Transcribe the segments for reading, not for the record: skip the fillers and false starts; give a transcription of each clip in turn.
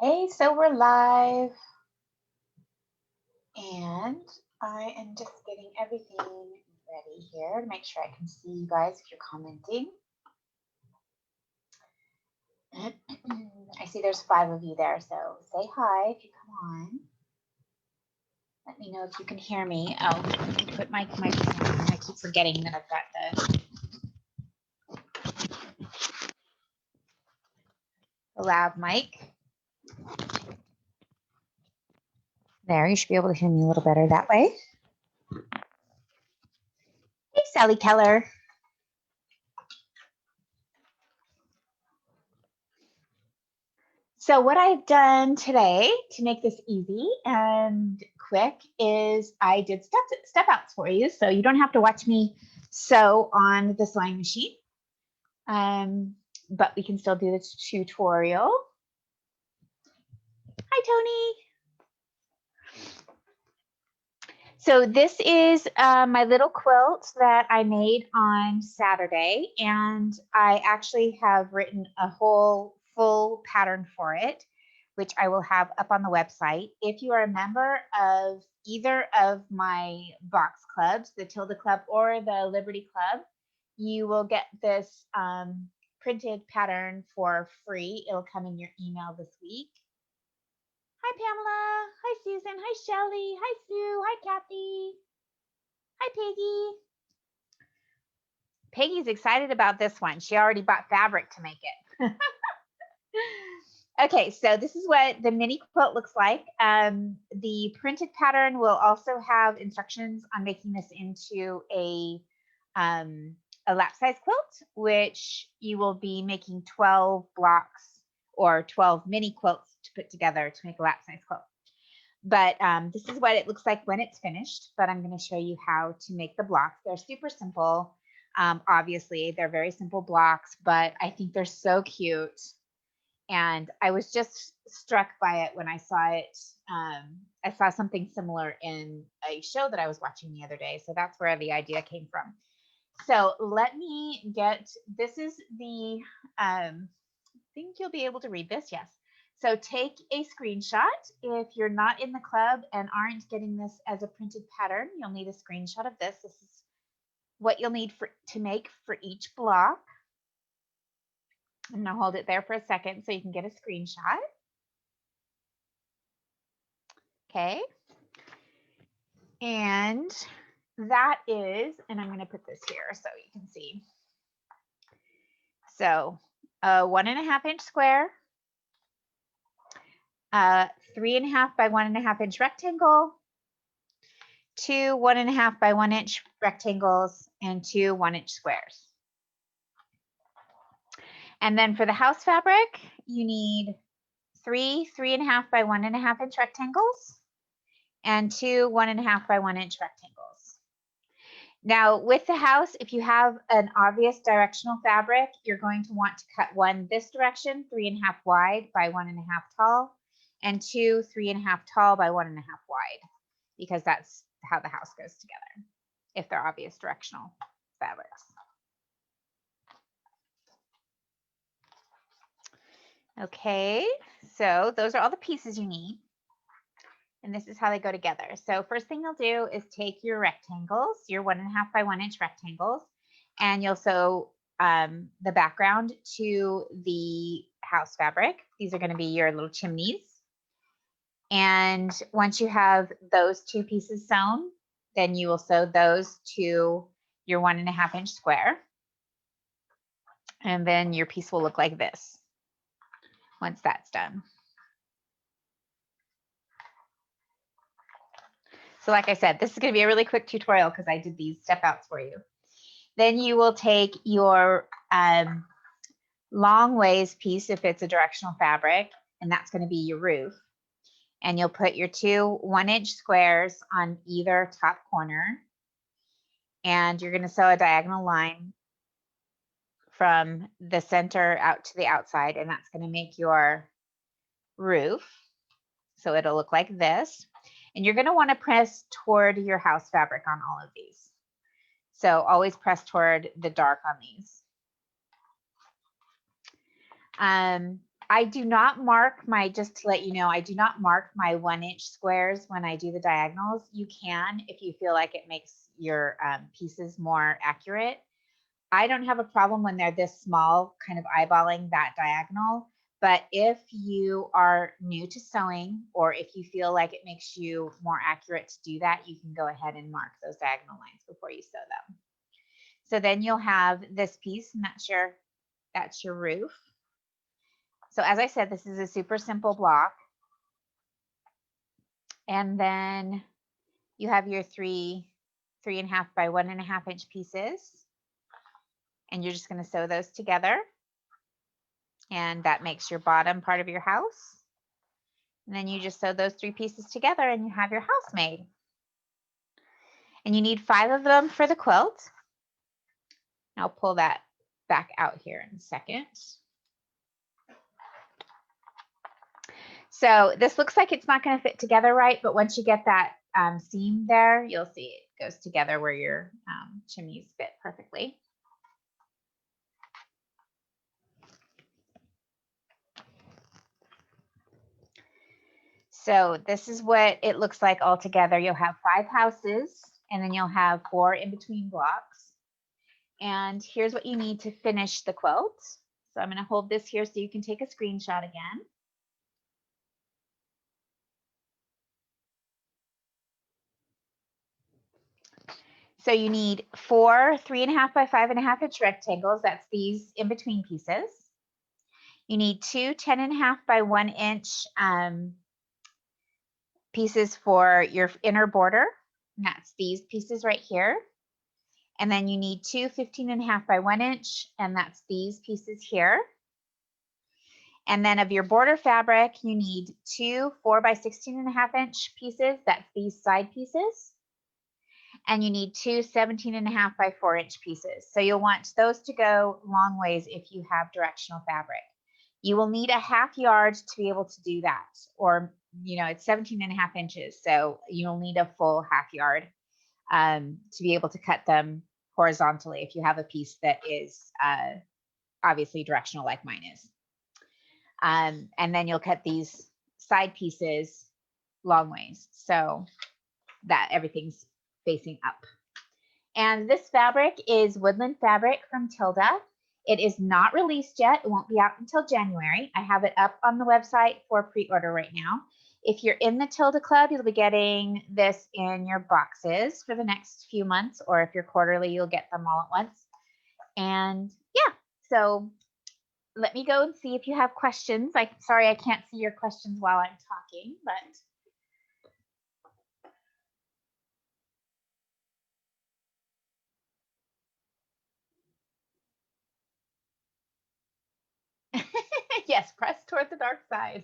Hey, so we're live, and I am just getting everything ready here to make sure I can see you guys if you're commenting. I see there's 5 of you there, so say hi if you come on. Let me know if you can hear me. Oh, let me put my microphone on. I keep forgetting that I've got the lav mic. There, you should be able to hear me a little better that way. Hey, Sally Keller. So what I've done today to make this easy and quick is I did step outs for you. So you don't have to watch me sew on the sewing machine, but we can still do this tutorial. Hi, Tony. So this is my little quilt that I made on Saturday, and I actually have written a whole full pattern for it, which I will have up on the website. If you are a member of either of my box clubs, the Tilda Club or the Liberty Club, you will get this printed pattern for free. It'll come in your email this week. Hi, Pamela. Hi, Susan. Hi, Shelly. Hi, Sue. Hi, Kathy. Hi, Peggy. Peggy's excited about this one. She already bought fabric to make it. Okay, so this is what the mini quilt looks like. The printed pattern will also have instructions on making this into a lap size quilt, which you will be making 12 blocks or 12 mini quilts to put together to make a lap size quilt. But this is what it looks like when it's finished, but I'm going to show you how to make the blocks. They're super simple. Obviously, they're very simple blocks, but I think they're so cute. And I was just struck by it when I saw it. I saw something similar in a show that I was watching the other day. So that's where the idea came from. So let me get, this is the, I think you'll be able to read this, yes. So take a screenshot. If you're not in the club and aren't getting this as a printed pattern, you'll need a screenshot of this. This is what you'll need to make for each block. I'm going to hold it there for a second so you can get a screenshot. Okay. And that is, and I'm going to put this here so you can see. So a 1.5 inch square, 3.5 by 1.5 inch rectangle, 2 1.5 by 1 inch rectangles, and 2 1 inch squares. And then for the house fabric, you need 3 3.5 by 1.5 inch rectangles and 2 1.5 by 1 inch rectangles. Now with the house, if you have an obvious directional fabric, you're going to want to cut one this direction, 3.5 wide by 1.5 tall, and 2 3.5 tall by 1.5 wide, because that's how the house goes together, if they're obvious directional fabrics. Okay, so those are all the pieces you need. And this is how they go together. So first thing you'll do is take your rectangles, your 1.5 by 1 inch rectangles, and you'll sew the background to the house fabric. These are going to be your little chimneys. And once you have those 2 pieces sewn, then you will sew those to your 1.5 inch square. And then your piece will look like this once that's done. So like I said, this is going to be a really quick tutorial because I did these step outs for you. Then you will take your long ways piece, if it's a directional fabric, and that's going to be your roof. And you'll put your 2 1 inch squares on either top corner. And you're going to sew a diagonal line from the center out to the outside, and that's going to make your roof. So it'll look like this. And you're going to want to press toward your house fabric on all of these. So always press toward the dark on these. I do not mark my, just to let you know, I do not mark my 1-inch squares when I do the diagonals. You can if you feel like it makes your pieces more accurate. I don't have a problem when they're this small, kind of eyeballing that diagonal. But if you are new to sewing, or if you feel like it makes you more accurate to do that, you can go ahead and mark those diagonal lines before you sew them. So then you'll have this piece, and that's your roof. So as I said, this is a super simple block. And then you have your 3.5 by 1.5 inch pieces. And you're just going to sew those together. And that makes your bottom part of your house. And then you just sew those 3 pieces together and you have your house made. And you need 5 of them for the quilt. I'll pull that back out here in a second. So this looks like it's not going to fit together right, but once you get that seam there, you'll see it goes together where your chimneys fit perfectly. So this is what it looks like all together. You'll have 5 houses, and then you'll have 4 in between blocks. And here's what you need to finish the quilt. So I'm going to hold this here so you can take a screenshot again. So you need 4 3.5 by 5.5 inch rectangles. That's these in between pieces. You need 2 10.5 by 1 inch pieces for your inner border. And that's these pieces right here. And then you need 2 15.5 by 1 inch, and that's these pieces here. And then of your border fabric, you need 2 4 by 16.5 inch pieces. That's these side pieces. And you need 2 17.5 by 4 inch pieces. So you'll want those to go long ways if you have directional fabric. You will need a 1/2 yard to be able to do that, or it's 17.5 inches, so you'll need a full 1/2 yard to be able to cut them horizontally if you have a piece that is obviously directional like mine is. And then you'll cut these side pieces long ways so that everything's facing up. And this fabric is Woodland Fabric from Tilda. It is not released yet. It won't be out until January. I have it up on the website for pre-order right now. If you're in the Tilda Club, you'll be getting this in your boxes for the next few months, or if you're quarterly, you'll get them all at once. And yeah, so let me go and see if you have questions. Sorry, I can't see your questions while I'm talking, but yes, press toward the dark side.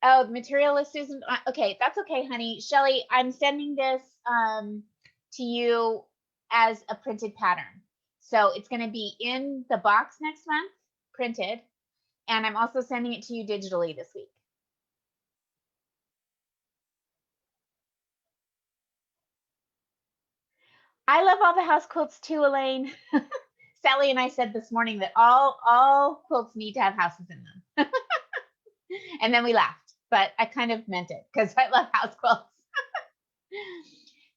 Oh, the material list isn't okay. That's okay, honey. Shelly, I'm sending this to you as a printed pattern. So it's going to be in the box next month, printed, and I'm also sending it to you digitally this week. I love all the house quilts too, Elaine. Sally and I said this morning that all quilts need to have houses in them. And then we laughed, but I kind of meant it because I love house quilts.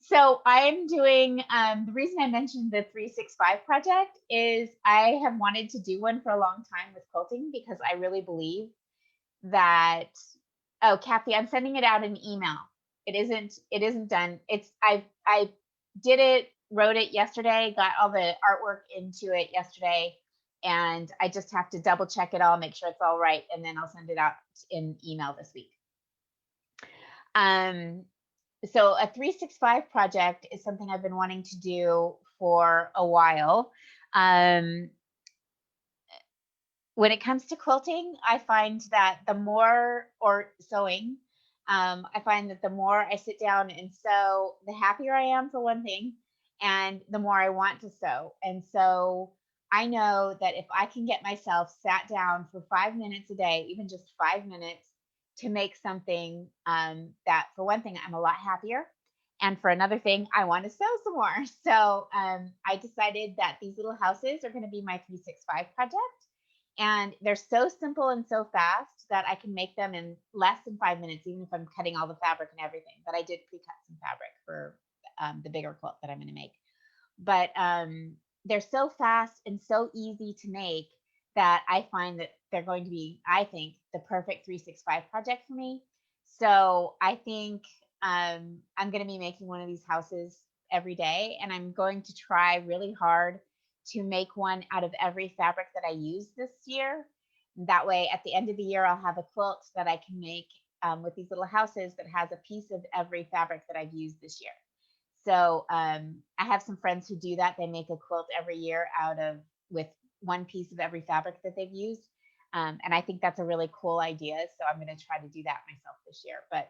So I'm doing, the reason I mentioned the 365 project is I have wanted to do one for a long time with quilting because I really believe that, oh, Kathy, I'm sending it out in email. It isn't done. I did it, wrote it yesterday, got all the artwork into it yesterday, and I just have to double check it all, make sure it's all right, and then I'll send it out in email this week. So a 365 project is something I've been wanting to do for a while. When it comes to quilting, I find that the more, or sewing, I find that the more I sit down and sew, the happier I am for one thing, and the more I want to sew. And so I know that if I can get myself sat down for 5 minutes a day, even just 5 minutes, to make something that, for one thing, I'm a lot happier, And for another thing, I want to sew some more. So I decided that these little houses are going to be my 365 project. And they're so simple and so fast that I can make them in less than 5 minutes, even if I'm cutting all the fabric and everything. But I did pre-cut some fabric for the bigger quilt that I'm going to make. But they're so fast and so easy to make that I find that they're going to be, I think, the perfect 365 project for me. So I think I'm going to be making one of these houses every day, and I'm going to try really hard to make one out of every fabric that I use this year. That way, at the end of the year, I'll have a quilt that I can make with these little houses that has a piece of every fabric that I've used this year. So I have some friends who do that. They make a quilt every year out of with one piece of every fabric that they've used. And I think that's a really cool idea. So I'm going to try to do that myself this year. But,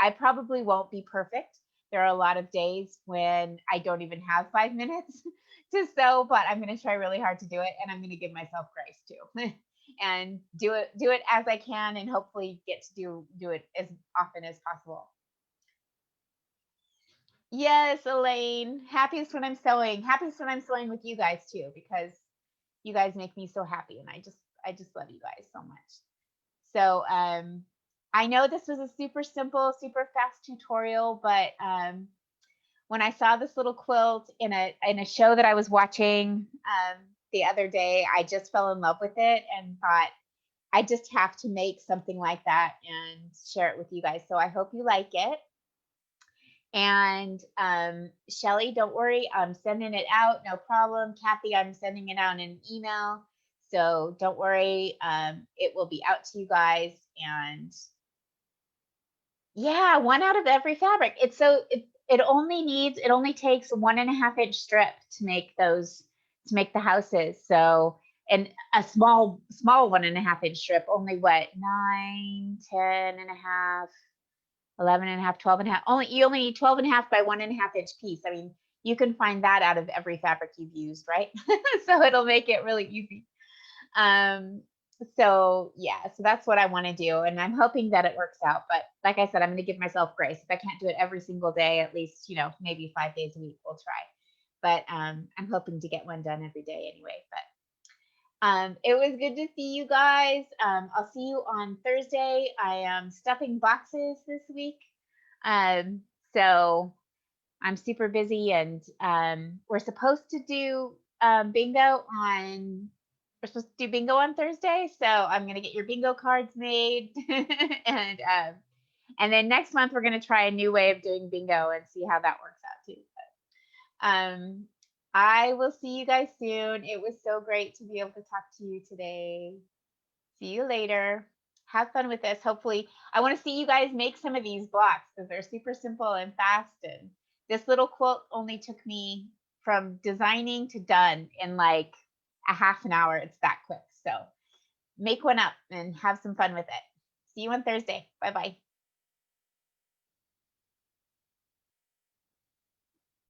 I probably won't be perfect. There are a lot of days when I don't even have 5 minutes to sew, but I'm going to try really hard to do it. And I'm going to give myself grace too. And do it as I can, and hopefully get to do it as often as possible. Yes, Elaine. Happiest when I'm sewing. Happiest when I'm sewing with you guys too, because you guys make me so happy, and I just love you guys so much. So I know this was a super simple, super fast tutorial, but when I saw this little quilt in a show that I was watching the other day, I just fell in love with it and thought I just have to make something like that and share it with you guys. So I hope you like it. And Shelly, don't worry, I'm sending it out, no problem. Kathy, I'm sending it out in an email. So don't worry, it will be out to you guys. And yeah, one out of every fabric. It only takes 1.5 inch strip to make the houses. So, and a small 1.5 inch strip, only what, 9, 10 and a half, 11 and a half, 12 and a half. You only need 12 and a half by 1.5 inch piece. I mean, you can find that out of every fabric you've used, right? So it'll make it really easy. So yeah, so that's what I want to do. And I'm hoping that it works out. But like I said, I'm going to give myself grace. If I can't do it every single day, at least, maybe 5 days a week, we'll try. But I'm hoping to get one done every day anyway. But it was good to see you guys. I'll see you on Thursday. I am stuffing boxes this week. So I'm super busy, and we're supposed to do bingo on Thursday. So I'm gonna get your bingo cards made, and then next month we're gonna try a new way of doing bingo and see how that works out too. But, I will see you guys soon. It was so great to be able to talk to you today. See you later. Have fun with this. Hopefully, I want to see you guys make some of these blocks because they're super simple and fast. And this little quilt only took me from designing to done in like a half an hour. It's that quick. So make one up and have some fun with it. See you on Thursday. Bye bye.